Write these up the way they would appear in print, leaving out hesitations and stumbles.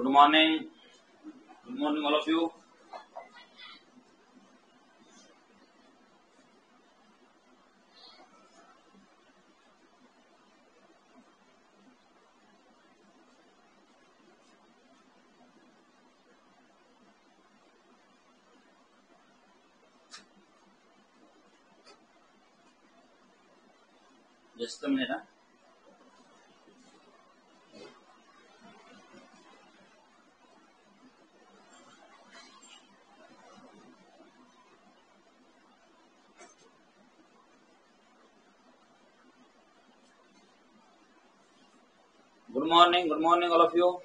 Good morning. Good morning, all of you. Just a minute. Huh? Good morning, all of you.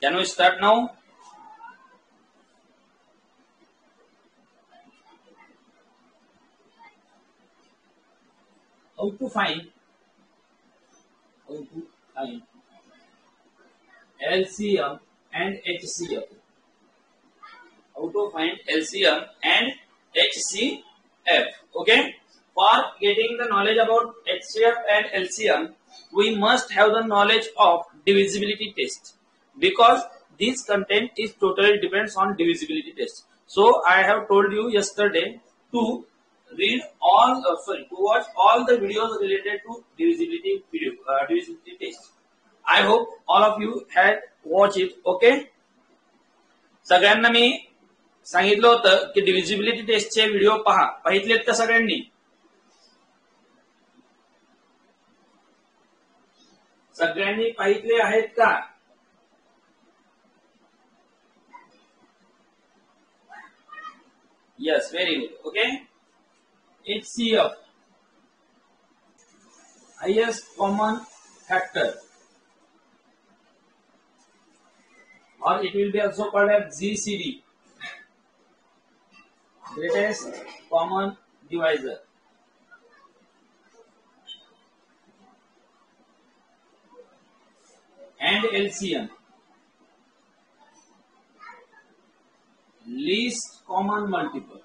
Can we start now? How to find LCM and HCF. How to find LCM and HCF. Okay. For getting the knowledge about HCF and LCM, we must have the knowledge of divisibility test, because this content is totally depends on divisibility test. So I have told you yesterday to read all to watch all the videos related to divisibility test. I hope all of you had watched it. Okay. सगळ्यांना मी सांगितलं होतं की divisibility टेस्टचे video पहा. पाहितलेत का सगळ्यांनी? सगळ्यांनी पाहितले आहेत का? Yes, very good. Okay. HCF, highest common factor, or it will be also called as GCD, greatest common divisor. And LCM, least common multiple.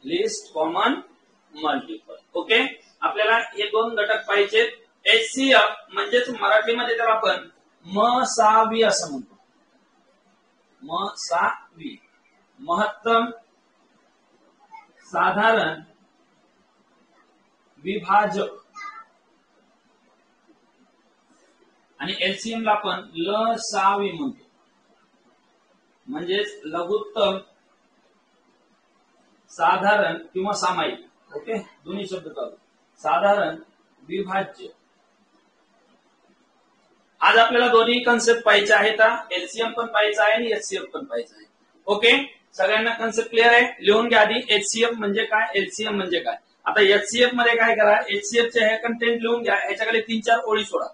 List common multiple. Okay. आपल्याला हे दोन घटक पाहिजेत. HCF म्हणजेच मराठीमध्ये त्याला आपण मसावी असं म्हणतो. मसावी, महत्तम साधारण विभाजक. आणि LCM ला आपण लसावी म्हणतो, म्हणजेच लघुत्तम साधारण किंवा सामायिक. ओके. दोन्ही शब्द चालू. साधारण विभाज्य. आज आपल्याला दोन्ही कन्सेप्ट पाहिजे आहेत. LCM पण पाहिजे आहे आणि HCF पण पाहिजे आहे. ओके. सगळ्यांना कन्सेप्ट क्लिअर आहे? लिहून घ्या आधी. HCF म्हणजे काय, LCM म्हणजे काय. आता HCF मध्ये काय करा, HCF चे हे कंटेंट लिहून घ्या. ह्याच्याकडे 3-4 ओळी सोडा.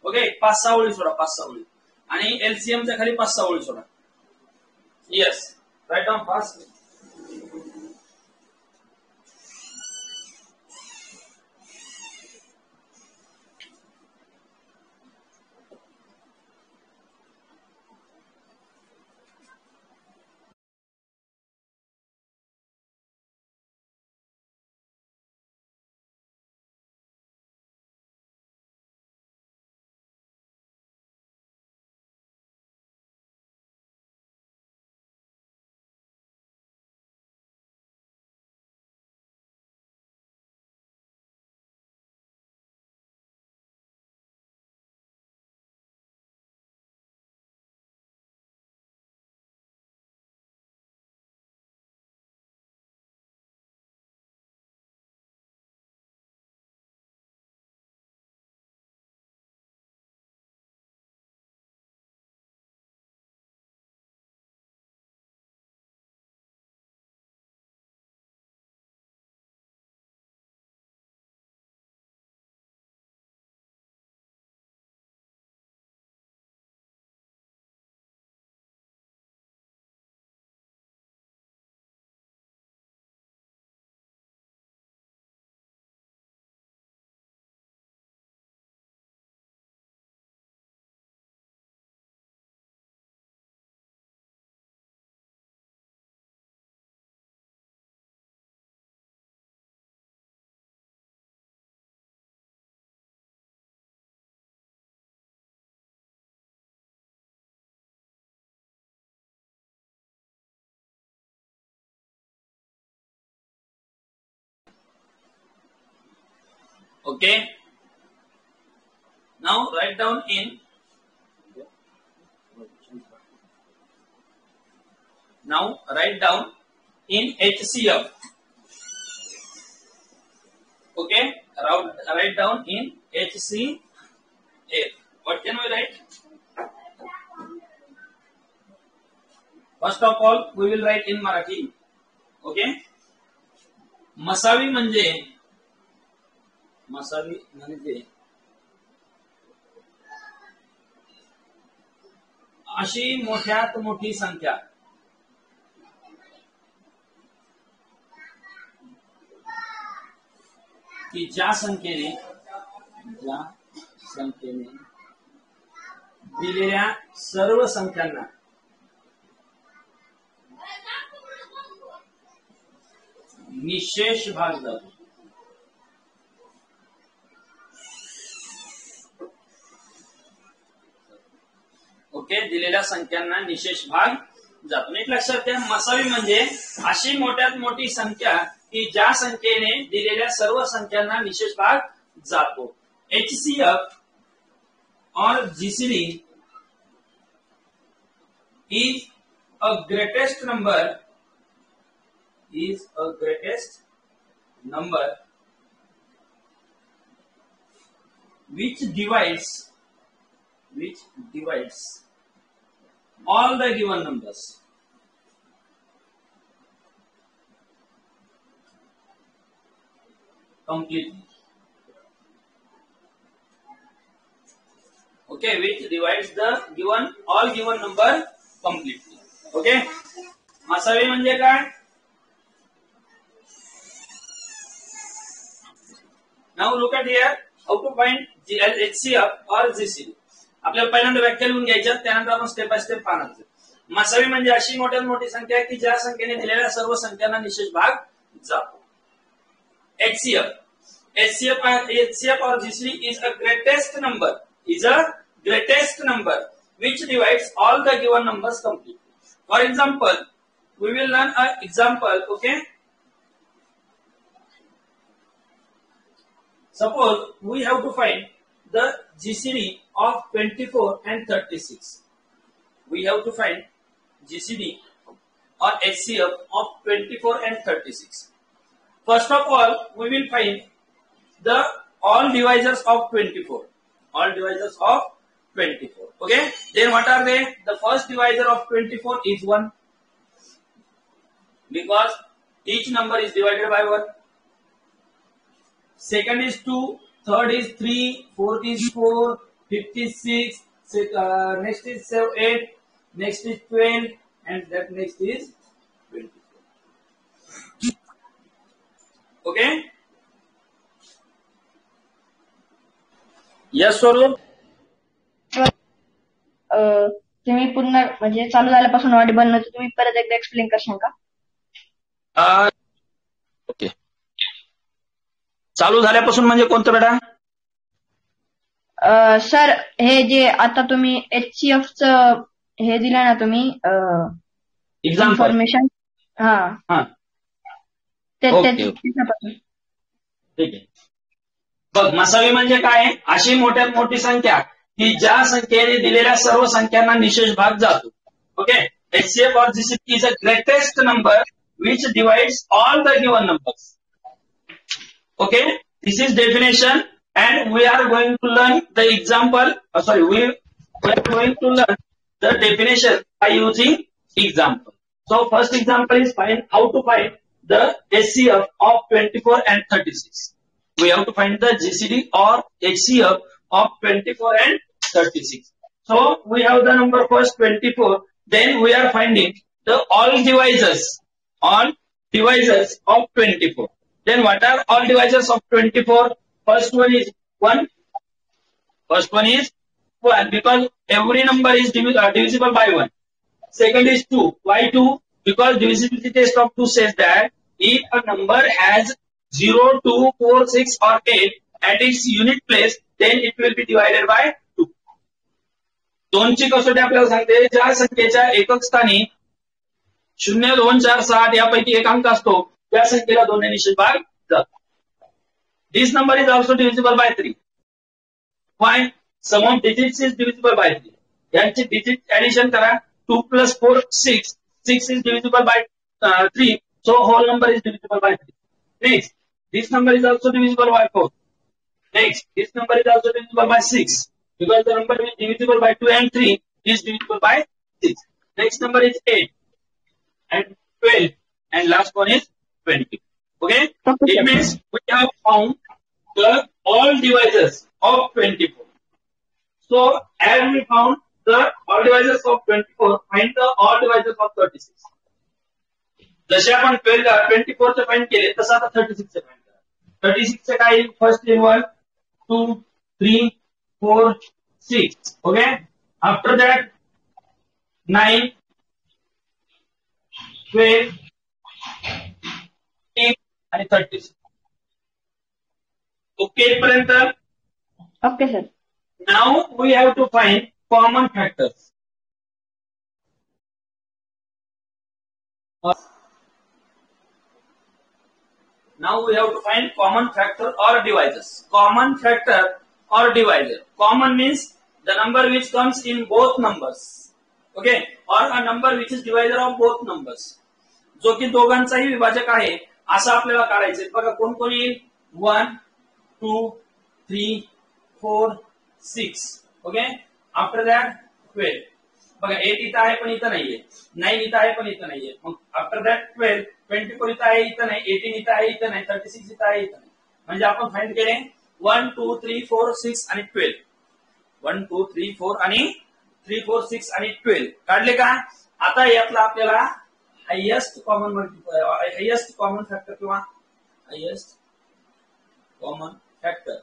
ओके. 5-6 ओळी सोडा, 5-6 ओळी. आणि LCM च्या खाली 5-6 ओळी सोडा. Yes, right down fast. Okay. Now write down in. Now write down in HCF. Okay. Write down in HCF. What can we write? First of all, we will write in Marathi. Okay. मसावी म्हणजे अशी मोठ्यात मोठी संख्या की ज्या संख्येने दिलेल्या सर्व संख्यांना निशेष भाग जातो. ओके. दिलेल्या संख्यांना निशेष भाग जातो. नीट लक्षात घ्या. मसावी म्हणजे अशी मोठ्यात मोठी संख्या की ज्या संख्येने दिलेल्या सर्व संख्यांना निशेष भाग जातो. HCF और GCD is a greatest number which divides all the given numbers. Completely. Okay, which divides the all given number completely. Okay. मसावी म्हणजे काय? Now look at here how to find HCF or GCD. आपल्याला पहिल्यांदा व्याख्या लिहून घ्यायच्या, त्यानंतर आपण step by step पाहणार. मसावी म्हणजे अशी मोठ्यात मोठी संख्या की ज्या संख्येने दिलेल्या सर्व संख्यांना निशेष भाग जातो. HCF or GCD is a greatest number which divides all the given numbers completely. For example, we will learn an example. Okay. Suppose we have to find the GCD of 24 and 36. We have to find GCD or HCF of 24 and 36. First of all, we will find the all divisors of 24. All divisors of 24. Okay. Then what are they? The first divisor of 24 is 1. Because each number is divided by 1. Second is 2. Third is 3. Fourth is 4. Fifth is 6. Next is 8. Next is 12. And that next is 24. Okay. Yes, Swaroop. तुम्ही पुन्हा म्हणजे चालू झाल्यापासून Audible नव्हतं, तुम्ही परत एकदा explain करशाल का? ओके. चालू झाल्यापासून म्हणजे कोणतं बेटा? सर हे जे आता तुम्ही HCF च हे दिलं ना तुम्ही इन्फॉर्मेशन. हा. त्याच्यापासून. ठीक आहे. बघ, मसावी म्हणजे काय? अशी मोठ्यात मोठी संख्या की ज्या संख्येने दिलेल्या सर्व संख्यांना निशेष भाग जातो. Okay. HCF or GCD is a greatest number which divides all the given numbers. Okay. This is definition and we are going to learn the example. We are going to learn the definition by using example. So first example is how to find the HCF of 24 and 36. We have to find the GCD or HCF of 24 and 36. So we have the number first 24. Then we are finding the all divisors of 24. Then what are all divisors of 24? First one is 1. First one is 1 because every number is divisible by 1. Second is 2. Why 2? Because divisibility test of 2 says that if a number has 0, 2, 4, 6 or 8 at its unit place, then it will be divided by 2. दोनची कसोटी आपल्याला सांगते ज्या संख्येच्या एकक स्थानी 0, 2, 4, 6 यापैकी एक अंक असतो त्या संख्येला 2 ने निशेष भाग जातो. This number is also divisible by 3. Why? Sum of digits is divisible by 3. यांचे digit addition करा. 2 plus 4, 6. 6 is divisible by 3. So whole number is divisible by 3. Next, this number is also divisible by 4. Next, this number is also divisible by 6. Because the number is divisible by 2 and 3 is divisible by 6. Next number is 8 and 12. And last one is 20. Okay? It means we have found the all divisors of 24. So, as we found the all divisors of 24, find the all divisors of 36. जसे आपण 24 चे find केले तसं आता 36 चे find करा. 36 चे काय येईल? फर्स्ट येईल 1, 2, 3, 4, 6. ओके. आफ्टर दॅट 9, 12, 8 आणि 36. ओके पर्यंत. Okay sir. Now we have to find common factors. Now we have to find common factor or divisors. Common factor or divisor. Common means the number which comes in both numbers. Okay? Or a number which is divisor of both numbers. जो की दोघांचाही विभाजक आहे असं आपल्याला काढायचं. बघा कोण कोण येईल? 1, 2, 3, 4, 6. ओके. After that 12. बघा 8 इथं आहे पण इथं नाहीये. 9 इथं आहे पण इथं नाहीये. मग आफ्टर दॅट 12, 24 इथं आहे इथं नाही. 18 इथं आहे इथं नाही. 36 इथं आहे इथं नाही. म्हणजे आपण फाइंड केले 1, 2, 3, 4, 6 आणि 12. 1, 2, 3, 4 आणि 3, 4, 6 आणि 12 काढले का? आता यातला आपल्याला हायएस्ट कॉमन फॅक्टर किंवा हायएस्ट कॉमन फॅक्टर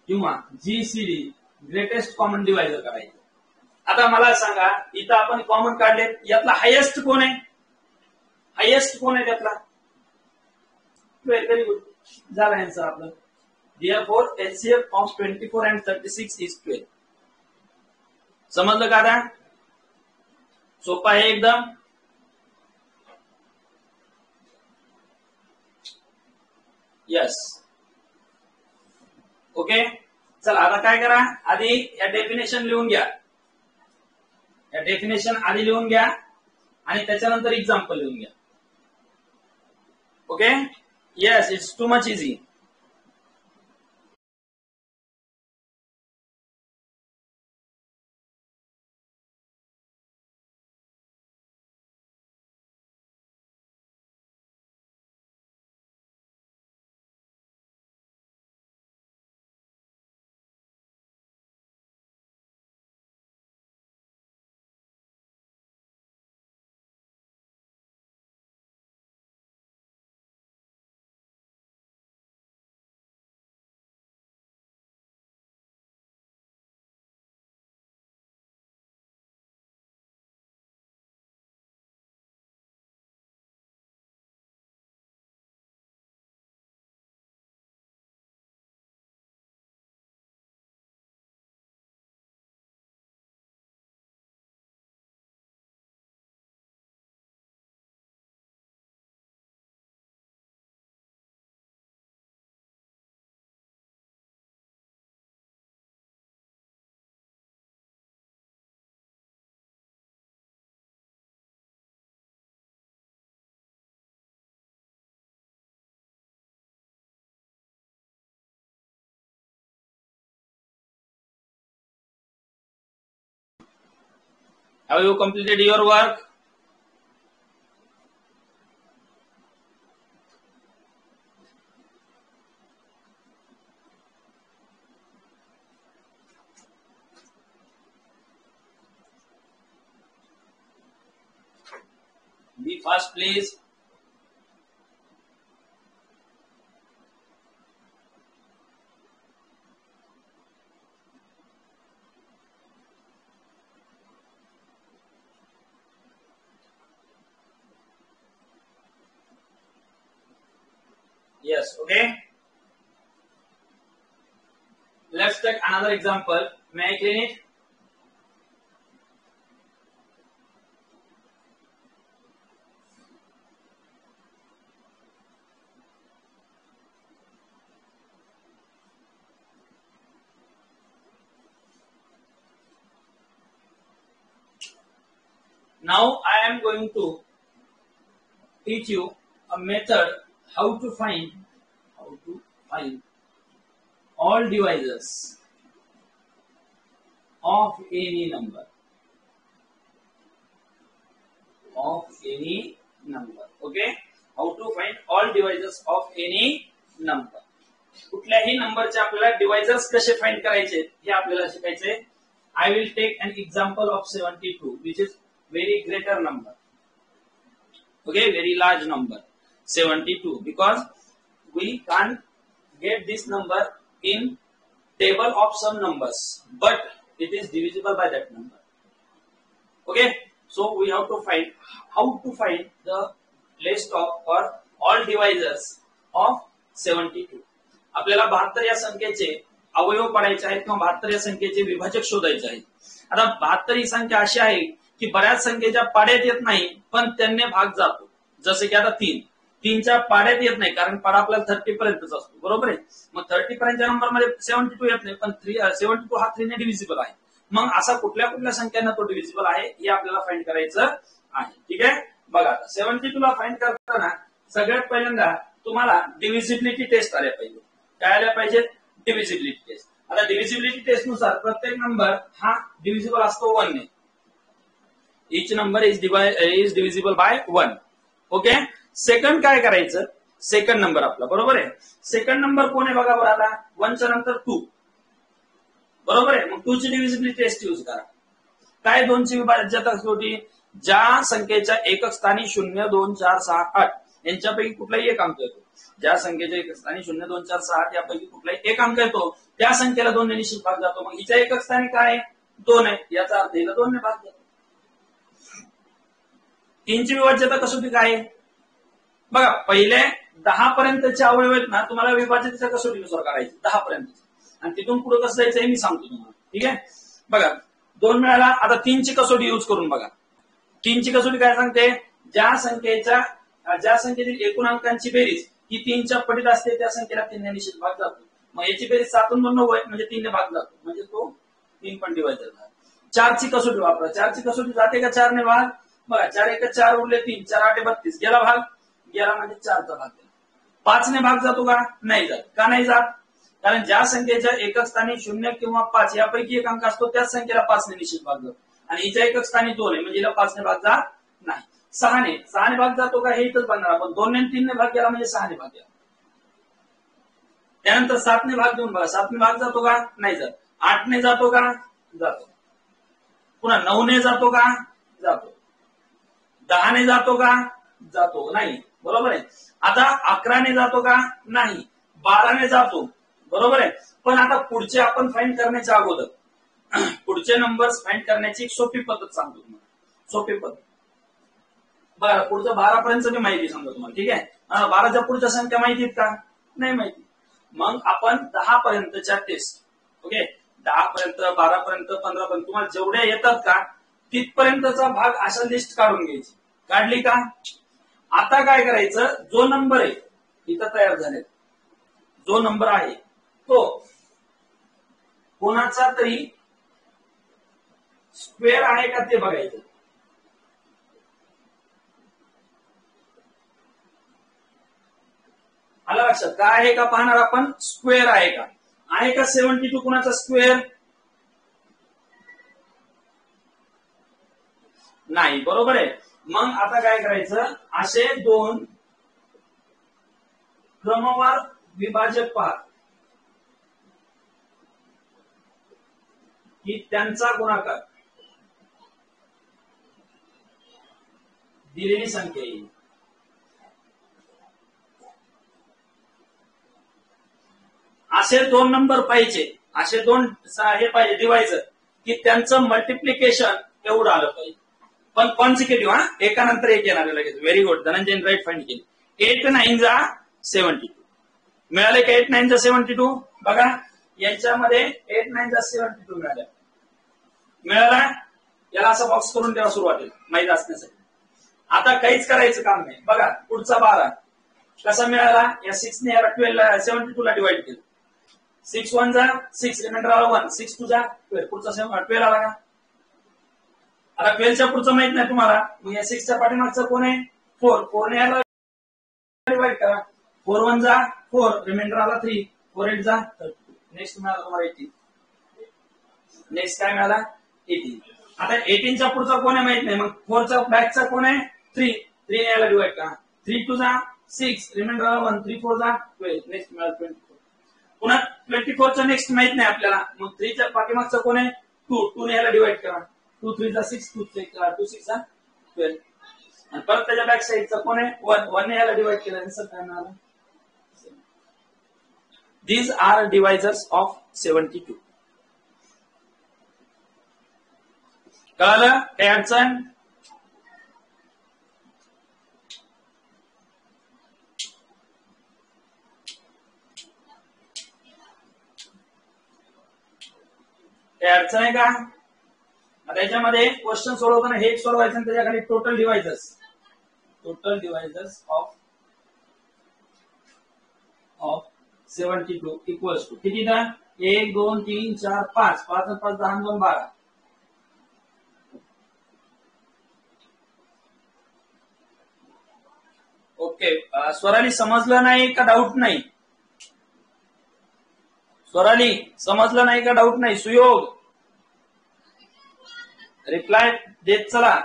किंवा जीसीडी ग्रेटेस्ट कॉमन डिवायझर करायचं. आता मला सांगा इथं आपण कॉमन काढले यातला हायएस्ट कोण आहे? हायएस्ट कोण आहे त्यातला? 12. Very good. झाला आन्सर आपलं. Therefore HCF of 24 and 36 is 12. समजलं का आता? सोपा आहे एकदम. यस. ओके. चला आता काय करा, आधी या डेफिनेशन लिहून घ्या. या डेफिनेशन आधी लिहून घ्या आणि त्याच्यानंतर एक्झाम्पल लिहून घ्या. Okay. Yes, it's too much easy. Have you completed your work? Be fast, please. Yes, okay. Let's take another example. May I clean it? Now I am going to teach you a method how to find all divisors of any number. Okay, how to find all divisors of any number. कुठल्याही नंबरचे आपल्याला divisors कसे find करायचे हे आपल्याला शिकायचे. I will take an example of 72, which is very greater number. Okay, very large number, 72, because we can't get this number in table of some numbers, but it is divisible by that number. Okay, so we have to find how to find the list of or all divisors of 72. आपल्याला 72 या संख्येचे अवयव पडायचे आहेत किंवा 72 या संख्येचे विभाजक शोधायचे आहेत. आता 72 ही संख्या अशी आहे की बऱ्याच संख्येच्या पाड्यात येत नाही पण त्यांनी भाग जातो. जसे की आता 3च्या पाड्यात येत नाही कारण पाडा आपल्याला 30 पर्यंतच असतो, बरोबर आहे. मग 30 पर्यंतच्या नंबर मध्ये 72 येत नाही पण 72 हा 3 ने डिव्हिजिबल आहे. मग असा कुठल्या कुठल्या संख्यांना तो डिव्हिजिबल आहे हे आपल्याला फाइंड करायचं आहे. ठीक आहे, बघा 72 ला फाइंड करताना सगळ्यात पहिल्यांदा तुम्हाला डिव्हिजिबिलिटी टेस्ट आल्या पाहिजे. काय आल्या पाहिजे? Divisibility test. आता डिव्हिजिबिलिटी टेस्ट नुसार प्रत्येक नंबर हा डिव्हिजिबल असतो 1 ने. Each number is divisible by 1. Okay, second काय करायचं? सेकंड नंबर आपला, बरोबर आहे. सेकंड नंबर कोण आहे बघा बरं. आता 1च्या नंतर 2, बरोबर आहे. मग 2 ची डिव्हिजिबिलिटी टेस्ट यूज करा. काय 2 ची विभाज्यता होती? ज्या संख्येच्या एकक स्थानी 0, 2, 4, 6, 8 यांच्यापैकी कुठलाही एक अंक येतो. ज्या संख्येच्या एकक स्थानी 0, 2, 4, 6, 8 यापैकी कुठलाही एक अंक येतो त्या संख्येला 2 ने निश्चित भाग जातो. मग हिच्या एकक स्थानी काय 2 आहे, याचा अर्थ हिला 2 ने भाग जातो. 3 ची विभाज्यता कसोटी काय आहे बघा. पहिले 10 पर्यंतचे अवयव आहेत ना, तुम्हाला विभाज्यतेच्या कसोटीनुसार करायचे 10 पर्यंत, आणि तिथून पुढे कसं जायचं हे मी सांगतो तुम्हाला. ठीक आहे, बघा 2 मिळाला. आता 3 ची कसोटी यूज करून बघा. 3 ची कसोटी काय सांगते? ज्या संख्येतील एकूण अंकांची बेरीज ही 3च्या पटीत असते त्या संख्येला 3 ने निश्चित भाग जातो. मग याची बेरीज 7 आणि 2 9 आहे म्हणजे 3 ने भाग जातो, म्हणजे तो 3 पण डिवाइड झाला. 4 ची कसोटी वापरा. 4 ची कसोटी जाते का 4 ने भाग? बघा 4 1 4 उरले 3, 4 8 32 गेला भाग, गेला म्हणजे 4चा भाग गेला. 5 ने भाग जातो का? नाही जात. का नाही जात? कारण ज्या संख्येच्या एकक स्थानी 0 किंवा 5 यापैकी एक अंक असतो त्याच संख्येला 5 ने निश्चित भाग जातो, आणि हिच्या एकक स्थानी 2 आहे म्हणजे हिला 5 ने भाग जात नाही. 6 ने भाग जातो का हे इथंच बघणार आपण. 2 ने 3 ने भाग गेला म्हणजे 6 ने भाग गेला. त्यानंतर 7 ने भाग देऊन बघा. 7 ने भाग जातो का? नाही जात. 8 ने जातो का? जातो. पुन्हा 9 ने जातो का? जातो. 10 ने जातो का? जातो नाही, बरोबर आहे. आता 11 ने जातो का? नाही. 12 ने जातो, बरोबर आहे. पण आता पुढचे आपण फाइंड करण्याच्या अगोदर पुढचे नंबर्स फाइंड करण्याची एक सोपी पद्धत सांगतो तुम्हाला. सोपी पद्धत बरं. पुढचं 12 पर्यंत मी माहिती सांगतो तुम्हाला. ठीक आहे, 12च्या पुढच्या संख्या माहिती आहेत का? नाही माहिती. मग आपण 10 पर्यंतच्या टेस्ट, ओके 10 पर्यंत 12 पर्यंत 15 पर्यंत तुम्हाला जेवढ्या येतात का तिथपर्यंतचा भाग अशा लिस्ट काढून घ्यायची. काढली का? आता काय करायचं? जो नंबर आहे इथं तयार झाले, जो नंबर आहे तो कोणाचा तरी स्क्वेअर आहे का ते बघायचं. आला लक्षात? काय आहे का पाहणार आपण? स्क्वेअर आहे का? आहे का 72 कुणाचा स्क्वेअर? नाही, बरोबर आहे. मग आता काय करायचं? असे 2 क्रमवार विभाजक पहा की त्यांचा गुणाकार दिलेली संख्या येईल. असे 2 नंबर पाहिजे, असे 2 हे पाहिजे डिवायझर की त्यांचं मल्टिप्लिकेशन एवढं आलं पाहिजे. पण कॉन्सिक्युटिव्ह, एकानंतर एक येणार लगेच. Very good, Dhananjay right find केली. 8 9 जा 72 मिळाले का? 8 9 जा 72 बघा. यांच्यामध्ये 8 9 जा 72 मिळाल्या. मिळाला? याला असा बॉक्स करून ठेवा सुरुवातीला माहिती असण्यासाठी. आता काहीच करायचं काम नाही. बघा पुढचा 12 कसा मिळाला? या 6 ने याला 72 ला डिवाइड केलं. 6 1 जा 6, रिमाइंडर आला 1, 6 2 जा 12, पुढचा 12 आला का? आता 12च्या पुढचं माहित नाही तुम्हाला, मग या 6च्या पाठीमागचं कोण आहे? 4. 4 ने याला डिवाइड करा. 4 1 जा 4, रिमाइंडर आला 3, 4 8 जा 32. नेक्स्ट मिळाला तुम्हाला 18. नेक्स्ट काय मिळाला? 18. आता 18च्या पुढचा कोण आहे माहित नाही, मग 4चा बॅकचा कोण आहे? 3. 3 ने याला डिवाइड करा. 3 2 जा 6, रिमाइंडर आला 1, 3 4 जा 12. नेक्स्ट मिळाला 24. पुन्हा 24चा नेक्स्ट माहित नाही आपल्याला, मग 3च्या पाठीमागचा कोण आहे? 2. 2 ने याला डिवाइड करा. 2 3 जा 6, 2 6 जा 12. आणि परत त्याच्या बॅक साईडचा कोण आहे? 1. 1 ने याला डिवाइड केलं, आन्सर काय मिळाला? These are divisors of 72. कळलं? काय अडचण? काय अडचण आहे का? आता याच्यामध्ये क्वेश्चन सोडवताना हे एक सोडवायचं आणि त्याच्याखाली total divisors of 72 equals to किती ना? 1 2 3 4 5, 5 5 10 2 12. ओके, स्वराली समजलं नाही का? डाऊट नाही? स्वराली समजलं नाही का? डाऊट नाही? सुयोग रिप्लाय देत चला.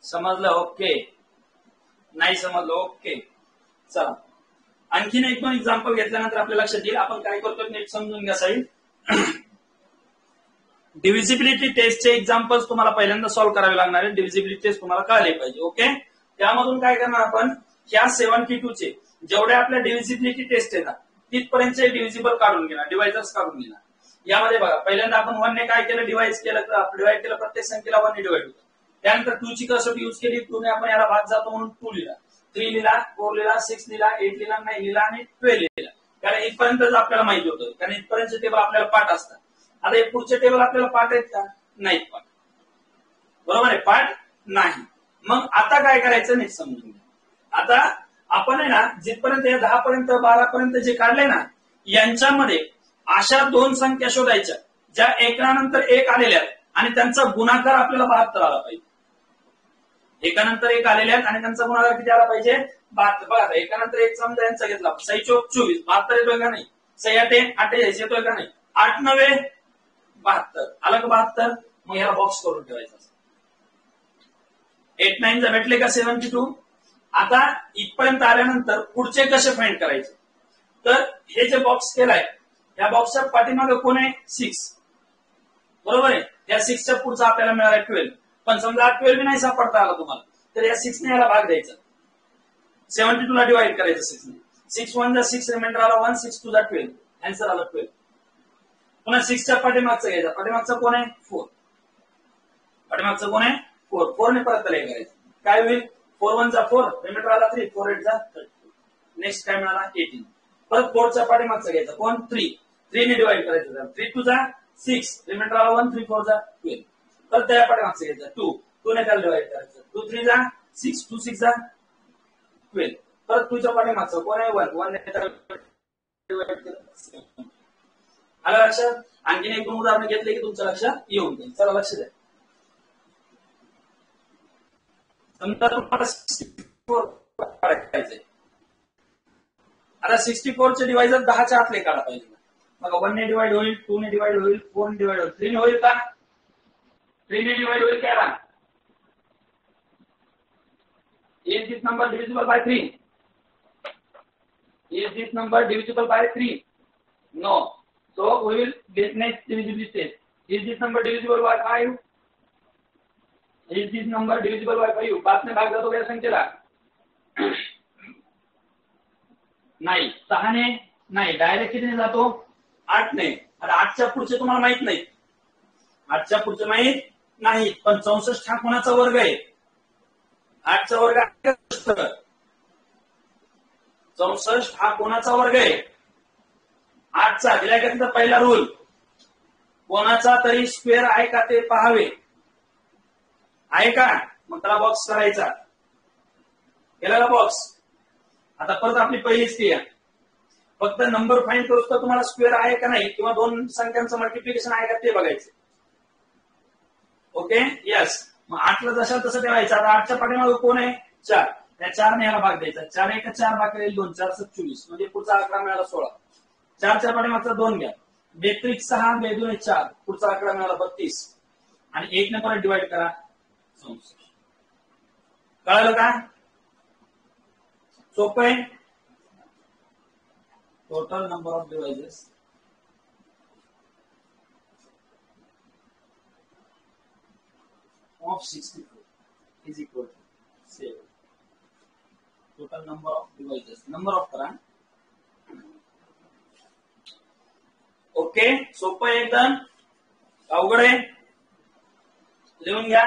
समजलं? ओके. नाही समजलं? ओके. चला, आणखीन एक दोन एक्झाम्पल घेतल्यानंतर आपल्या लक्षात येईल आपण काय करतो नीट समजून घ्या साहेब. डिव्हिजिबिलिटी टेस्टचे एक्झाम्पल्स तुम्हाला पहिल्यांदा सॉल्व्ह करावे लागणार आहे. डिव्हिजिबिलिटी टेस्ट तुम्हाला कळले पाहिजे. ओके, त्यामधून काय करणार आपण? ह्या 72 चे जेवढे आपल्या डिव्हिजिबिलिटी टेस्ट येतात तिथपर्यंतचे डिव्हिजिबल काढून घेणार, डिवायझर्स काढून घेणार. यामध्ये बघा, पहिल्यांदा आपण 1 ने काय केलं? डिवाइड केलं, प्रत्येक संख्येला 1 ने डिवाइड होतं. त्यानंतर 2 ची कसोटी युज केली. 2 ने आपण याला भाग जातो म्हणून 2 लिहिला, 3 लिहिला, 4 लिहिला, 6 लिहिला, 8 लिहिला, 9 लिहिला आणि 12 लिहिला. कारण इथपर्यंतच आपल्याला माहिती होतं, कारण इथपर्यंतचे टेबल आपल्याला पाठ असतात. आता हे पुढचे टेबल आपल्याला पाठ आहेत का? नाहीत पाठ. बरोबर आहे, पाठ नाही. मग आता काय करायचं नीट समजून घ्या. आता आपण आहे ना, जिथपर्यंत 10 पर्यंत 12 पर्यंत जे काढले ना, यांच्यामध्ये अशा 2 संख्या शोधायच्या ज्या एकानंतर एक आलेल्या आहेत आणि त्यांचा गुणाकार आपल्याला 72 आला पाहिजे. एकानंतर एक आलेले आहेत आणि त्यांचा गुणाकार किती आला पाहिजे? 72. बघा, एकानंतर एक समजा यांचा घेतला, 6 चौक 24, 72 येतोय का नाही? 6 8 48 येतोय का नाही? 8 9 72 आलं का? 72. मग ह्याला बॉक्स करून ठेवायचा. 8 9 जा भेटले का 72. आता इथपर्यंत आल्यानंतर पुढचे कसे फाइंड करायचे? तर हे जे बॉक्स केलाय या बॉक्सच्या पाठीमागे कोण आहे? 6. बरोबर आहे. या 6च्या पुढचा आपल्याला मिळाला 12. पण समजा 12 नाही सापडता आला तुम्हाला, तर या 6 ने याला भाग द्यायचा. 72 ला डिवाइड करायचं 6 ने. 6 1 जा 6, रिमाइंडर आला 1, 6 2 जा 12, आन्सर आला 12. पुन्हा 6च्या पाठीमागचा घ्यायचा. पाठीमागचा कोण आहे? 4. पाठीमागचं कोण आहे? 4. 4 ने परत त्याला करायचं. काय होईल? 4 1 जा 4, रिमाइंडर आला 3, 4 8 जा 32. नेक्स्ट काय मिळाला? 18. परत 4च्या पाठीमागचा घ्यायचा. कोण? 3. 3 ने डिवाइड करायचं. 3 2 जा 6, रिमाइंडर आला 1, 3 4 जा 12. परत त्या पाठीमागचं घ्यायचं. 2 ने त्याला डिवाइड करायचं. 2 3 जा 6, 2 6 जा 12. परत 2च्या पाठीमागचं कोण आहे? 1. 1 ने त्याला डिवाइड केलं. आलं लक्षात? आणखीन एक उदाहरण घेतले की तुमच्या लक्षात येऊन जाईल. चला लक्ष द्या. समजा तुम्हाला 64 काढायचंय. आता 64 चे डिवायझर 10च्या आतले काढा पाहिजे. मग 1 ने डिवाइड होईल, 2 ने डिवाइड होईल, 4 ने डिवाइड होईल, 3 ने होईल का? 3 ने डिवाइड होईल काय? Is this number divisible by 3? Is this number divisible by 3? No. So we will get next divisibility test. Is this number divisible by 5? Is this number divisible by 5? 5 ने भाग जातो या संख्येला? नाही. 6 ने नाही. डायरेक्ट कितीने जातो? 8 ने. आता 8च्या पुढचे तुम्हाला माहित नाही. 8च्या पुढचे माहित नाही, पण 64 हा कोणाचा वर्ग आहे? 8चा वर्ग 64 हा कोणाचा वर्ग आहे? आजचा दिलाय का तिथं पहिला रूल, कोणाचा तरी स्क्वेअर आहे का ते पाहावे. आहे का? मग त्याला बॉक्स करायचा. केला का बॉक्स? आता परत आपली पहिलीच क्रिया, फक्त नंबर फाइंड करू तर तुम्हाला स्क्वेअर आहे का नाही किंवा दोन संख्यांचं मल्टिप्लिकेशन आहे का ते बघायचं. Okay, yes. मग 8ला जसं तसं ठेवायचं. आता 8च्या पाठीमागे कोण आहे? 4. त्या 4ने याला भाग द्यायचा. 4 1 4 भाग करेल 2, 4 7 24, म्हणजे पुढचा आकडा मिळाला 16. 4च्या पाठीमागचा 2 घ्या, बेत्रिक 6 2 4, पुढचा आकडा मिळाला 32, आणि 1 ने परत डिवाइड करा 64. कळलं का? सोपं आहे. Total number of devices of 64 is equal to 7. Total number of devices, number of करा. ओके, सोपं आहे एकदम. अवघड आहे? लिहून घ्या.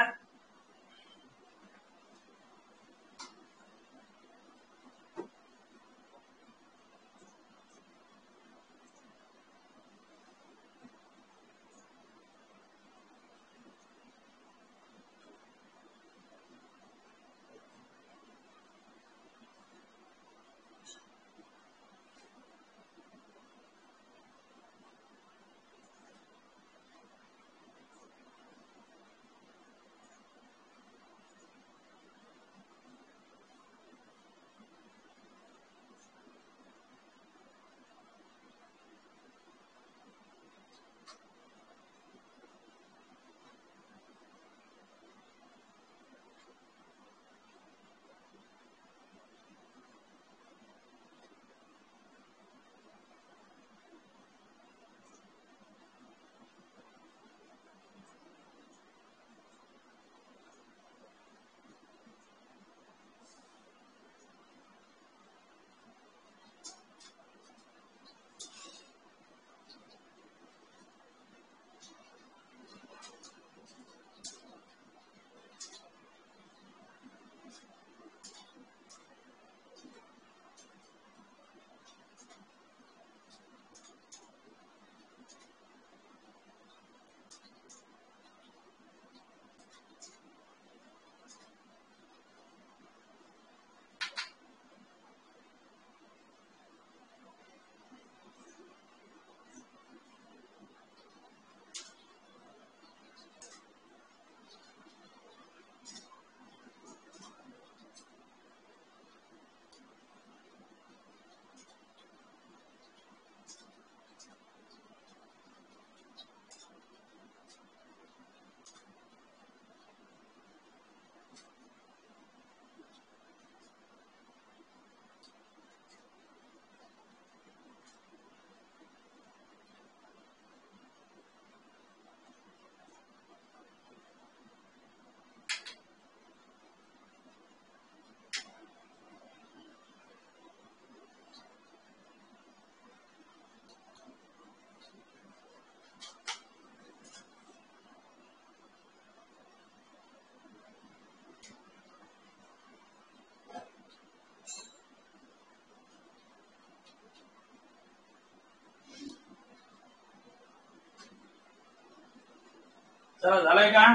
चला, झालंय का?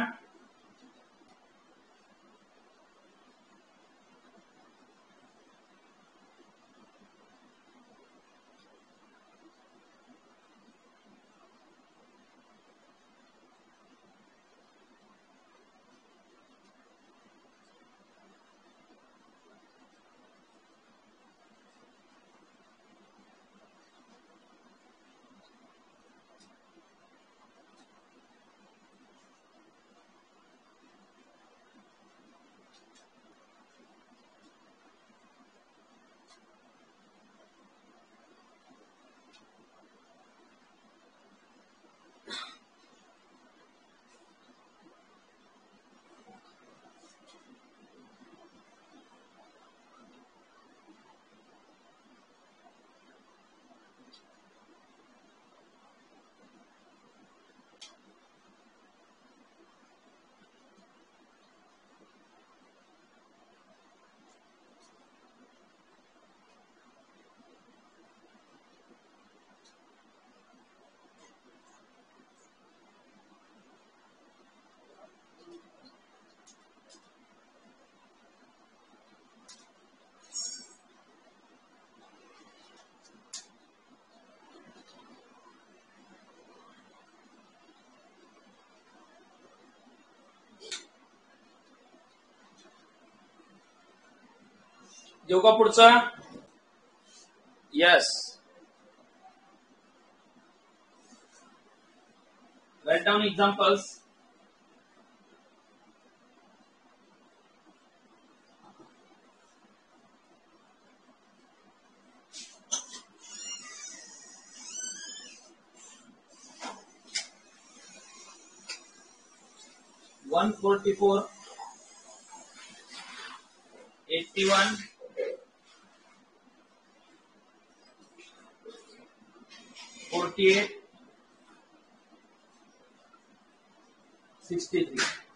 देऊ का पुढचं? Yes. Write down examples. One 44, 81, 48, 63.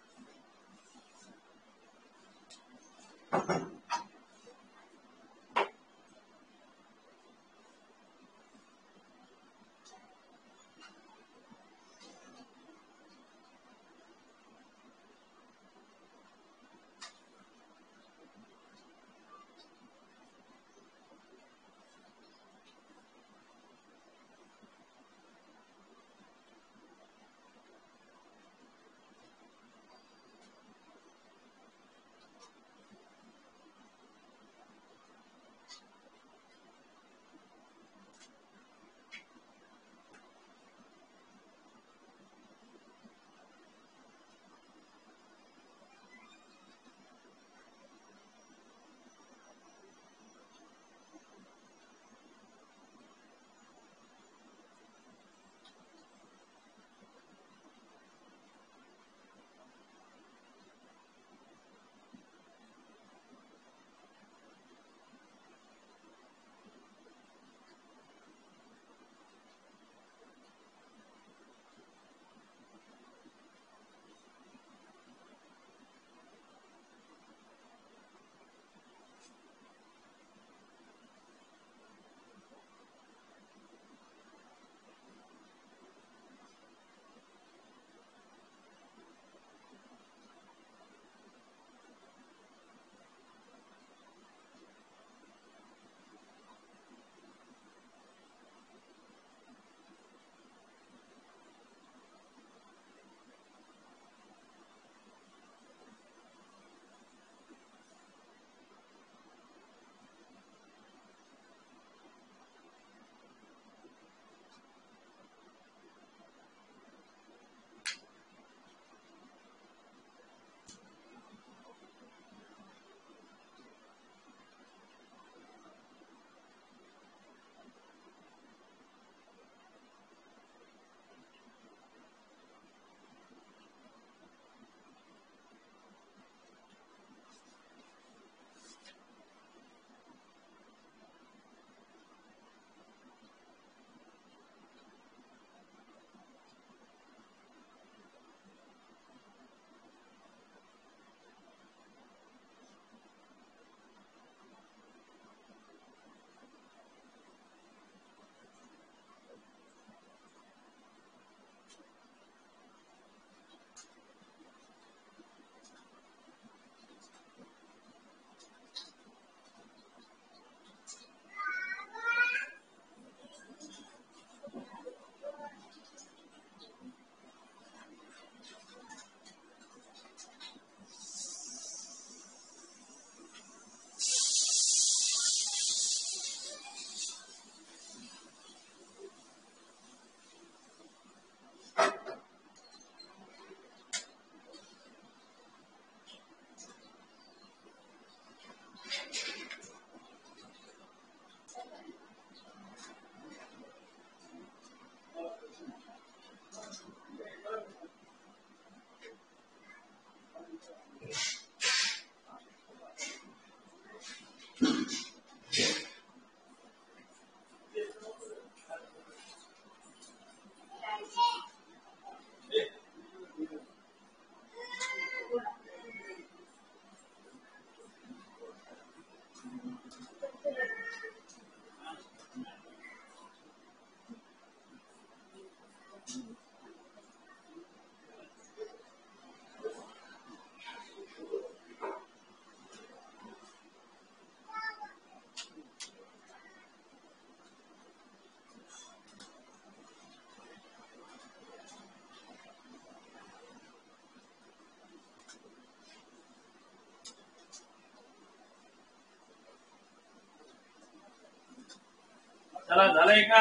चला झालंय का?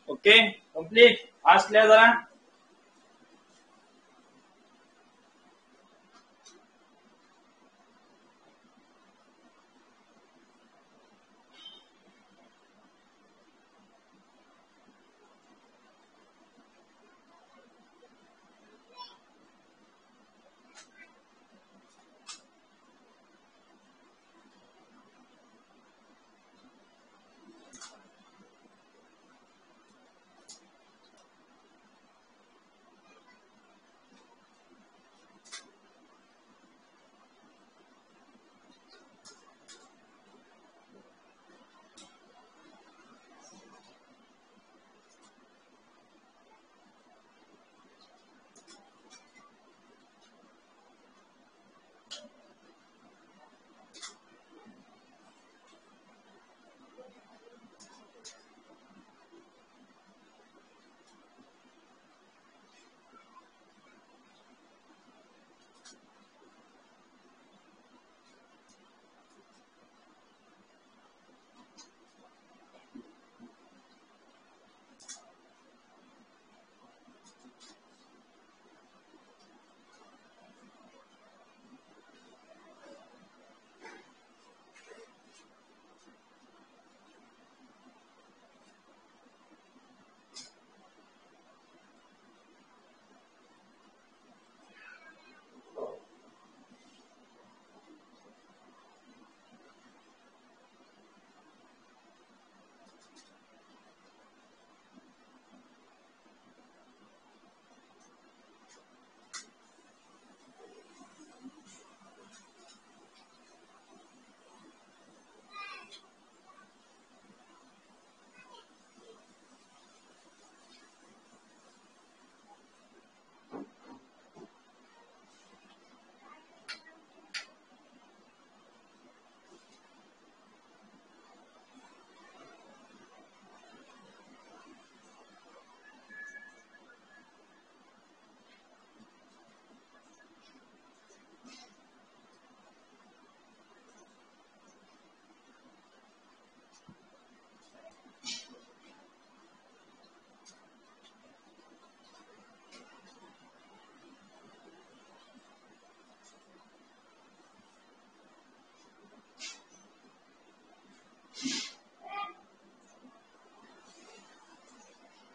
Okay complete. फास्ट लिहा जरा.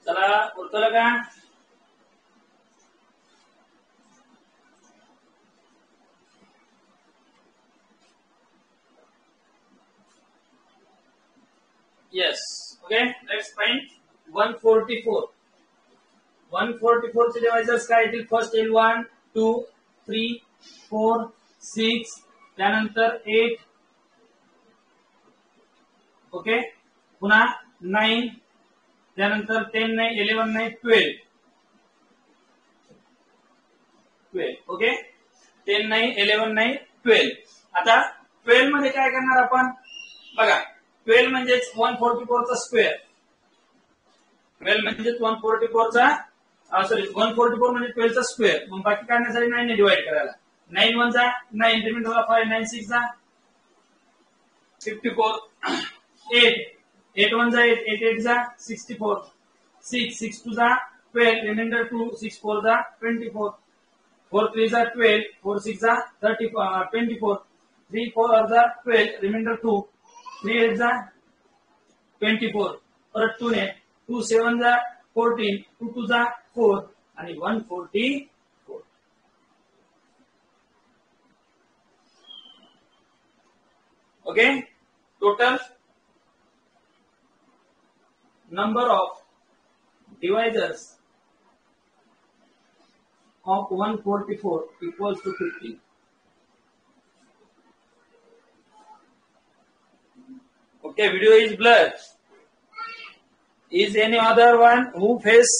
चला उरकलं का? Yes. Okay. Let's find 144. 144 चे डिव्हायजर्स काय येतील? फर्स्ट येईल 1, 2, 3, 4, 6, त्यानंतर 8. ओके. पुन्हा 9, त्यानंतर 10 नाही, 11 नाही, 12. 12. ओके. 10 नाही, 11 नाही, 12. आता 12 मध्ये काय करणार आपण? बघा 12 म्हणजेच 144 चा स्क्वेअर. 12 म्हणजेच 144 चा सॉरी 144 म्हणजे 12 चा स्क्वेअर. मग बाकी काढण्यासाठी 9 ने डिवाइड करायला. 9 1 जा 9, रिमाइंडर होला 5, 9 6 जा 54. 8 8 1 जा 8, 8 8 जा 64. 6 6 2 जा 12, रिमाइंडर 2, 6 4 जा 24. 4 3 जा 12, 4 6 जा 24. 3 4 जा 12, रिमाइंडर 2, 3 8 जा 24. परत 2 ने 2 7 जा 14, 2 2 जा 4 आणि 144. Okay, total number of divisors of 144 equals to 50. Okay, video is blurred. Is any other one who face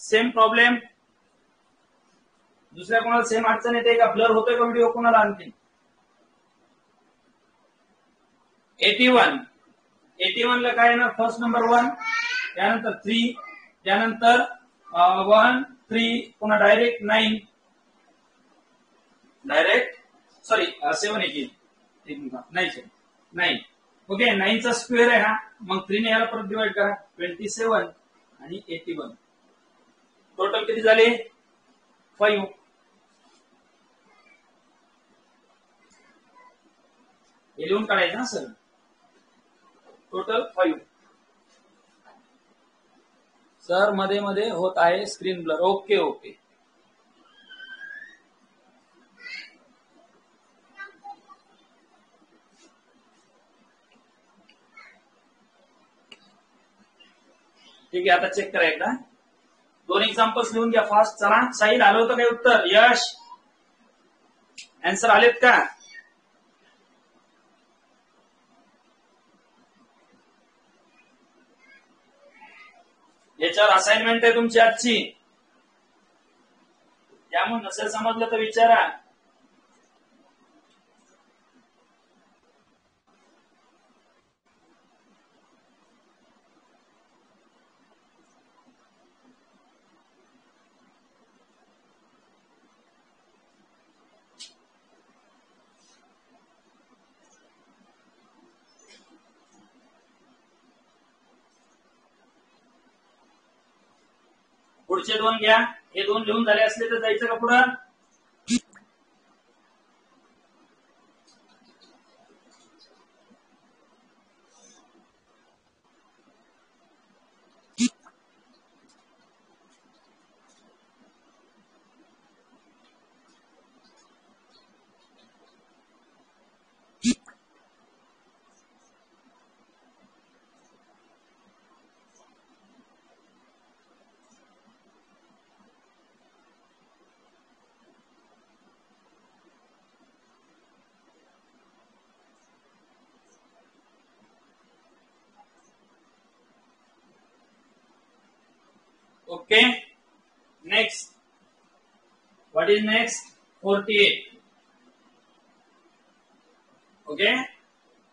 same problem? दुसऱ्या कोणाला सेम अडचण येते का? ब्लर होतोय का व्हिडिओ कोणाला आणखी? 81 ला काय येणार? फर्स्ट नंबर 1, त्यानंतर 3, त्यानंतर 1 3, पुन्हा डायरेक्ट 9, डायरेक्ट सॉरी 7 18 नाही 9. ओके, 9 चा स्क्वेअर आहे हा, मग 3 ने याला परत डिवाइड करा, 27 आणि 81. टोटल किती झाले? 5. हे लिहून काढायचं ना सर. टोटल 5. सर मध्ये मध्ये होत आहे स्क्रीन ब्लर. Okay okay. ठीक आहे, आता चेक करा एकदा. 2 एक्झाम्पल्स लिहून घ्या फास्ट. चला, साहिल आलं होतं काय उत्तर? यश आन्सर आलेत का? याच्यावर असाइनमेंट आहे तुमची आजची, त्यामुळे नसेल समजलं तर विचारा. पुढचे 2 घ्या. हे 2 लिहून झाले असले तर जायचं का पुढं? Okay, next. What is next? 48. Okay,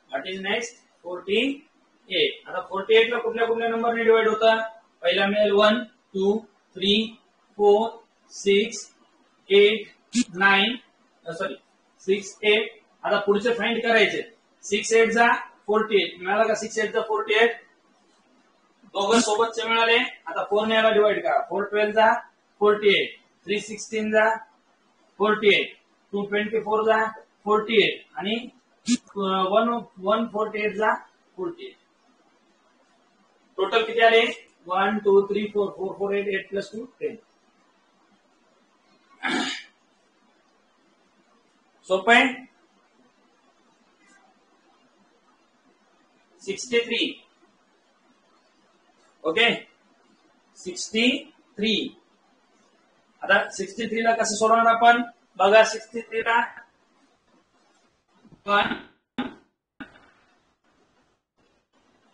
what is next? 48. आता 48 ला कुठल्या कुठल्या नंबरने डिवाइड होता? पहिला मिळेल 1 2 3 4 6 8 9, सॉरी 6 8. आता पुढचे फाइंड करायचे. 6 8 जा 48 मिळाला का? 6 8 जा 48. दोघं सोबतचे मिळाले. आता 4 ने याला डिवाइड करा. 4 12 जा 48, 3 16 जा 48, 2 24 जा 48 आणि 1 48 जा 48. टोटल किती आले? 1 2 3 4 4 4 8 8 प्लस 2 10. सोपं आहे. 63. ओके, 63. आता 63 ला कसं सोडवणार आपण? बघा, 63 ला 1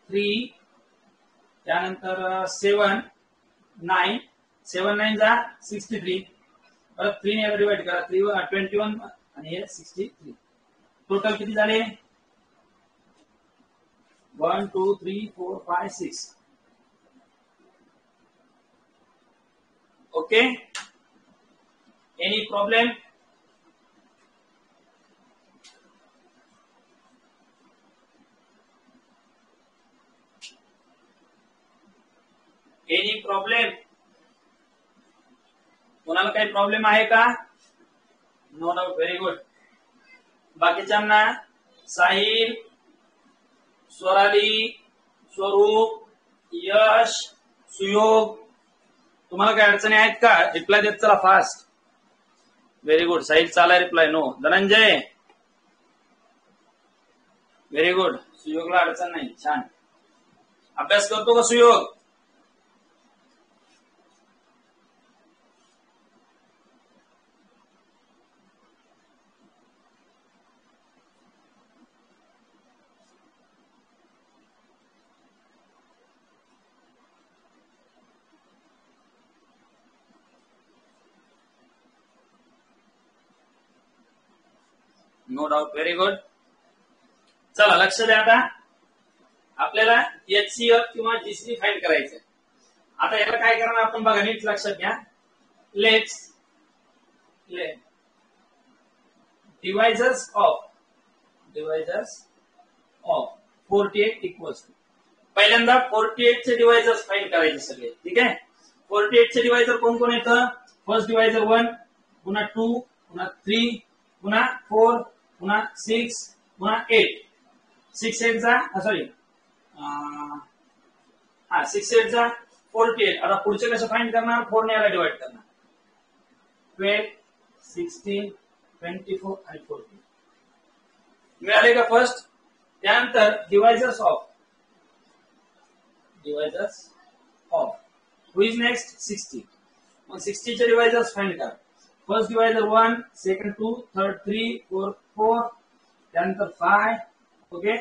3, त्यानंतर 7 9, 7 9 जा 63, परत 3 ने डिवाइड करा. 3 21 आणि हे 63. टोटल किती झाले? 1 2 3 4 5 6. Okay, any problem? Any problem? कोणाला काही प्रॉब्लेम आहे का? No doubt, very good. बाकीच्यांना साहिल, स्वराली, स्वरूप, यश, सुयोग, तुम्हाला काय अडचणी आहेत का? रिप्लाय देत चला फास्ट. Very good. साहिल चाला reply. No. Dhananjay, very good. सुयोगला अडचण नाही. छान अभ्यास करतो का Suyog? No doubt. Very good. चला लक्ष द्या. आता आपल्याला HCF किंवा GC फाइंड करायचं. आता याला काय करणार आपण बघा, नीट लक्षात घ्या. लेट्स डिव्हायजर्स ऑफ 48 इक्वल्स टू, पहिल्यांदा 48 चे डिव्हायजर्स फाइंड करायचे सगळे. ठीक आहे. 48 चे डिव्हायजर कोण कोण येतं? फर्स्ट डिव्हायजर 1, पुन्हा 2, पुन्हा 3, पुन्हा 4, पुन्हा 6, पुन्हा 8. 6 8 चा सॉरी 6 8 चा 48. आता पुढचे कसं फाइंड करणार? 4 ने याला डिवाइड करणार. 12, 16, 24 आणि 14 मिळाले का फर्स्ट? त्यानंतर डिव्हायजर्स ऑफ हु इज नेक्स्ट? 60. मग 60 चे डिव्हायजर्स फाइंड करा. First divisor 1, second 2, third 3, fourth 4, त्यानंतर 5, ओके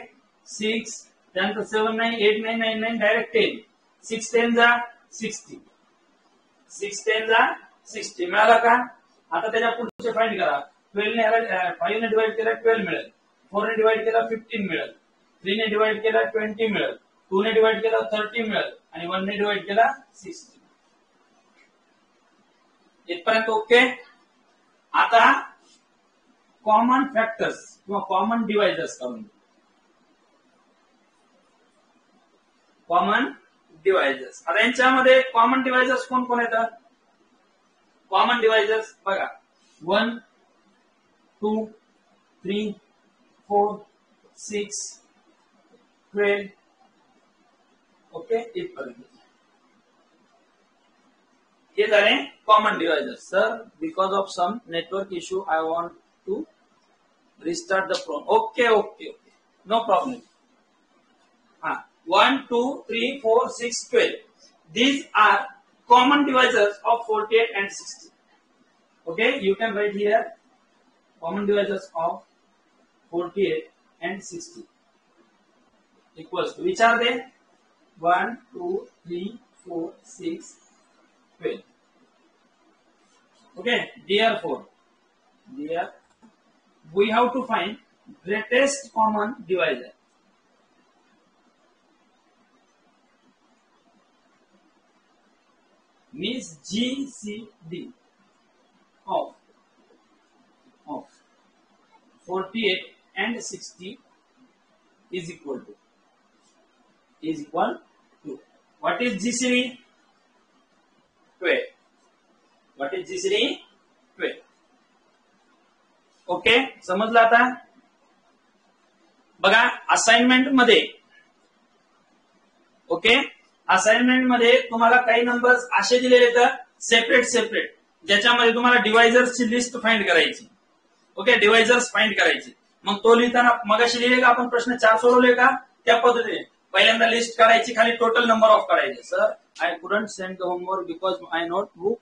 6, त्यानंतर 7 9 8 9 9 9 डायरेक्ट 10. 6 10 जा 60. 6 10 जा 60 मिळाला का? आता त्याच्या पुढचे फाइंड करा. 12 ने 5 ने डिवाइड केला 12 मिळेल. 4 ने डिवाइड केला 15 मिळेल. 3 ने डिवाइड केला 20 मिळेल. 2 ने डिवाइड केला 30 मिळेल. आणि 1 ने डिवाइड केला 60. इथपर्यंत ओके. आता कॉमन फॅक्टर्स किंवा कॉमन डिव्हायजर्स करून कॉमन डिव्हायजर्स. आता यांच्यामध्ये कॉमन डिव्हायजर्स कोण कोण येतात? कॉमन डिव्हायजर्स बघा 1 2 3 4 6 12 ओके इथपर्यंत हे झाले common divisors. Sir because of some network issue I want to restart the program. Okay okay okay no problem. 1 2 3 4 6 12. These are common divisors of 48 and 60. Okay, you can write here common divisors of 48 and 60 equals to, which are they? 1 2 3 4 6 12. Okay, therefore we have to find greatest common divisor. Means GCD of 48 and 60 is equal to what is GCD? 12. What is GCD? 12. Okay समजलं. आता बघा assignment मध्ये okay assignment मध्ये तुम्हाला काही numbers असे दिलेले तर सेपरेट ज्याच्यामध्ये तुम्हाला डिव्हायजर्सची लिस्ट फाइंड करायची. ओके डिव्हायजर्स फाइंड करायची. मग तो लिहिताना मगाशी लिहिले का आपण प्रश्न 4 सोडवले का? त्या पद्धतीने पहिल्यांदा लिस्ट काढायची, खाली टोटल नंबर ऑफ काढायचे. Sir I couldn't send the homework because my notebook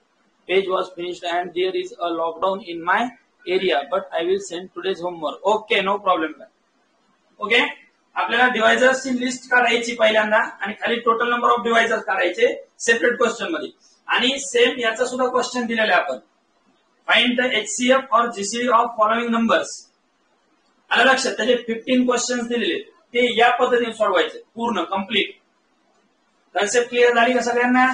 page was finished and there is a lockdown in my area but I will send today's homework. Okay no problem. Okay आपल्याला डिव्हायजर्सची list काढायची पहिल्यांदा आणि खाली total number of डिव्हायजर्स काढायचे separate question मध्ये. आणि same याचा सुद्धा क्वेश्चन दिलेला आहे आपण. फाइंड द HCF और GCD ऑफ फॉलोइंग नंबर्स. आलं लक्षात? त्याचे 15 क्वेश्चन दिलेले ते या पद्धतीने सोडवायचे पूर्ण कम्प्लीट. कन्सेप्ट क्लिअर झाली का सगळ्यांना?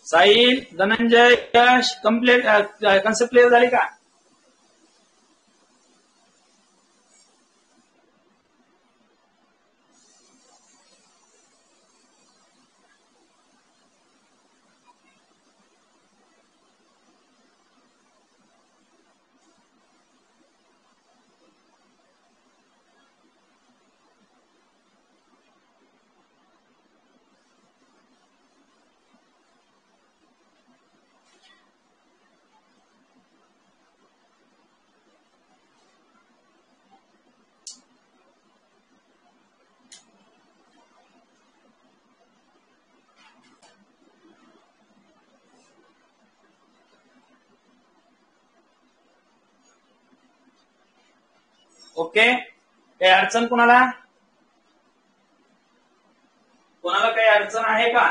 साहिल धनंजय यश कम्प्लीट कन्सेप्ट क्लिअर झाली का? ओके, काही अडचण कुणाला काही अडचण आहे का?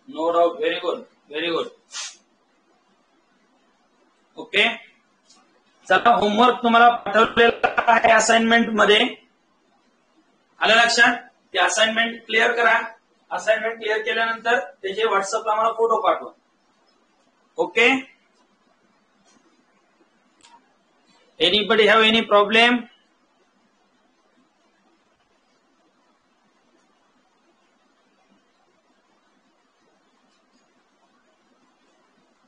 No doubt. Very good, very good. Okay, चला होमवर्क तुम्हाला पाठवलेला आहे असाइनमेंट मध्ये. आलं लक्षात? ते असाइनमेंट क्लिअर करा. असाइनमेंट क्लिअर केल्यानंतर त्याचे व्हॉट्सअपला मला फोटो पाठवा. Okay, anybody have any problem?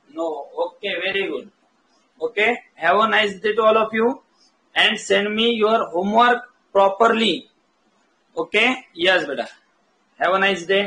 No. Okay, very good. Okay, have a nice day to all of you and send me your homework properly. Okay, yes beta, have a nice day.